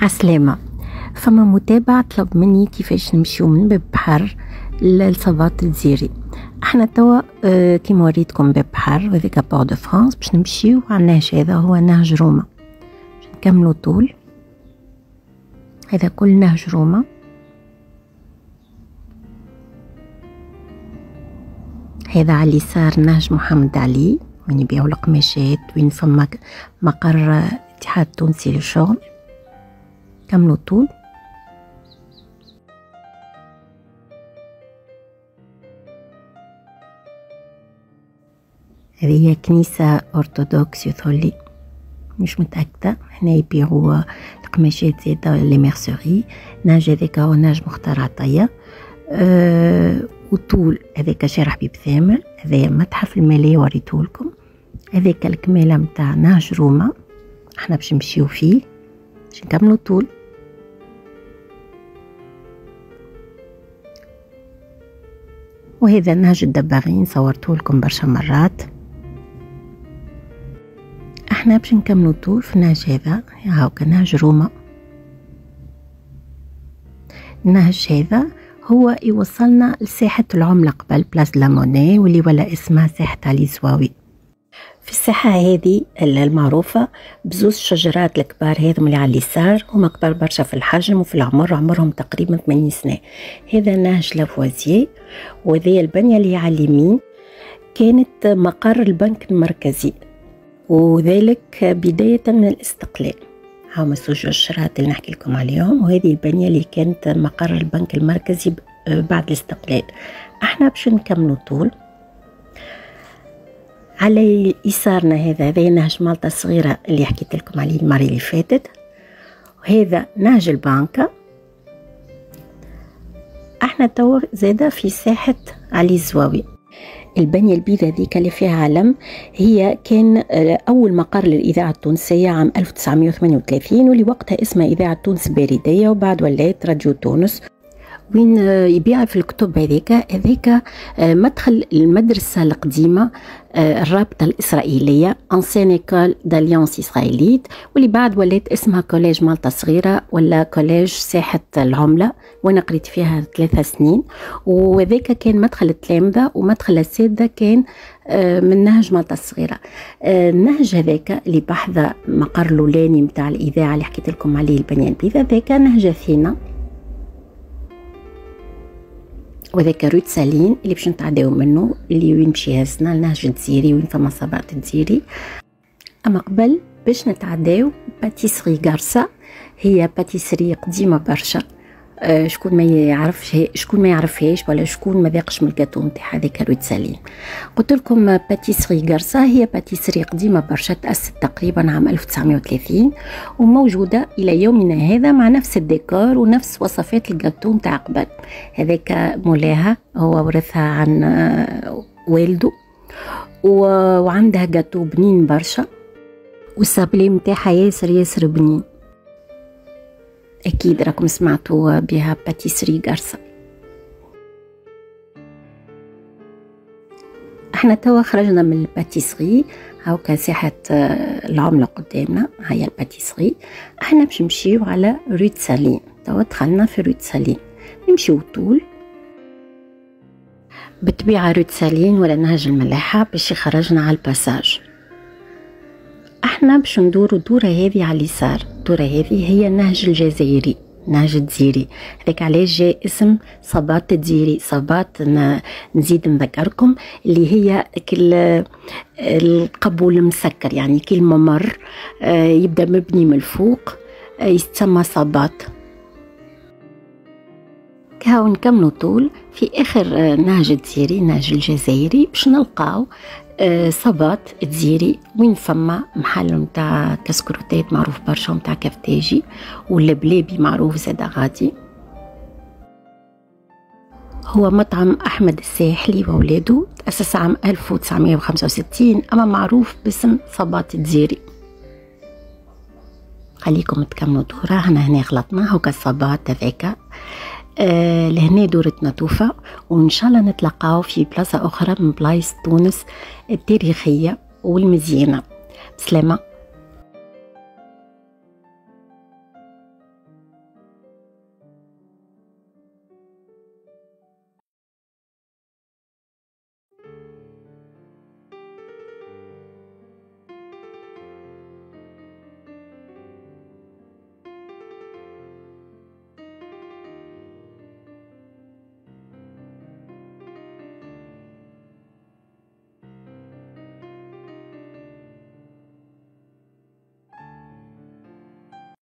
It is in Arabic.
عسلامة. فما متابع طلب مني كيفاش نمشيو من باب بحر لصباط الجزيري. احنا توا كيما وريتكم باب بحر وهذاك بور دو فرانس باش نمشيو على النهج. هذا هو نهج روما، باش نكملو طول. هذا كل نهج روما. هذا على اليسار نهج محمد علي وين يبيعوا القماشات، وين فما مقر الاتحاد التونسي للشغل. كملوا طول. هذه هي كنيسة أرثوذكس يثولي، مش متأكدة. هنا يبيعوا القماشات زيادة لي ميرسوري. نهج هذاك هو نهج مختار عطية. وطول هذاك شارع حبيب ثامر. هذا متحف المالية وريتهولكم. هذاك الكمالة متاع نهج روما احنا باش نمشيو فيه باش نكملو طول. وهذا نهج الدباغين صورتهولكم برشا مرات. احنا باش نكملو طول في النهج هذا. هاوكا نهج روما. النهج هذا هو يوصلنا لساحة العملة قبل بلاس لا موني، واللي ولا اسمها ساحة علي زواوي. في الساحة هذه المعروفة بزوز الشجرات الكبار هذم اللي على اليسار، هما كبار برشا في الحجم وفي العمر، عمرهم تقريبا 80 سنة. هذا نهج لافوازيي، وهذه البنية اللي على اليمين كانت مقر البنك المركزي، وذلك بداية من الاستقلال. هاهما زوج الشجرات اللي نحكي لكم عليهم، وهذه البنية اللي كانت مقر البنك المركزي بعد الاستقلال. احنا باش نكملوا طول. على يسارنا هذا نهج مالطا الصغيرة اللي حكيت لكم عليه المرة اللي فاتت، وهذا نهج البانكا. احنا توا زاده في ساحة علي زواوي. البنية البيضاء ذيك اللي فيها علم هي كان أول مقر للإذاعة التونسية عام 1938، واللي وقتها اسمها إذاعة تونس البريدية، وبعد ولات راديو تونس. وين يبيع في الكتب هذيك مدخل المدرسة القديمة الرابطة الإسرائيلية أنسين إيكول داليانس إسرائيليت، واللي بعد ولات اسمها كوليج مالطا صغيرة ولا كوليج ساحة العملة، وأنا قريت فيها 3 سنين. وذاك كان مدخل التلامذة، ومدخل السادة كان من نهج مالطا الصغيرة. النهج هذاك اللي بحذا مقر الأولاني متاع الإذاعة اللي حكيت لكم عليه البنية البيضاء، ذاك نهج أثينا، وذاك روت سالين اللي باش نتعداو منه، اللي وين باش يهزنا لنهج الجزيري وين فما صباط الجزيري. اما قبل باش نتعداو باتيسري غارسا. هي باتيسري قديمه برشا. شكون ما يعرفهاش ولا شكون ما ذاقش من الجاتو نتاع هذيك روت سالين. قلت لكم باتيسري غارسا هي باتيسري قديمه برشا، تأسست تقريبا عام 1930 وموجوده الى يومنا هذا مع نفس الديكور ونفس وصفات الجاتو نتاع قبل. هذاك مولاها هو ورثها عن والده، وعندها جاتو بنين برشا، والسابلي نتاعها ياسر بنين. أكيد راكم سمعتوا بها باتيسري غارسا. احنا توا خرجنا من الباتيسري، هاوكا ساحة العملة قدامنا، هيا الباتيسري. احنا باش نمشيو على روت سالين. توا دخلنا في روت سالين، نمشيو طول بطبيعة روت سالين ولا نهج الملاحة باش يخرجنا على الباساج. احنا باش ندورو الدورة هذه على اليسار. الدورة هذه هي النهج الجزائري، نهج الجزيري. هذاك علاش جاء اسم صباط الجزيري. صباط نزيد نذكركم اللي هي القبو المسكر، يعني كي الممر يبدا مبني من الفوق يتسمى صباط. كهو نكملوا طول في اخر نهج الجزيري، نهج الجزائري، باش نلقاو صباط الجزيري وين فما محل متاع كسكروتات معروف برشا، متاع كفتاجي، والبلابي معروف زادا غادي. هو مطعم أحمد الساحلي وولاده، تأسس عام 1965، أما معروف باسم صباط الجزيري. خليكم تكملوا دورة. هنا غلطنا، هوكا الصباط هذاك. لهنا دورتنا توفى، وإن شاء الله نتلقاو في بلاصة أخرى من بلايص تونس التاريخية والمزيانة. بسلامة.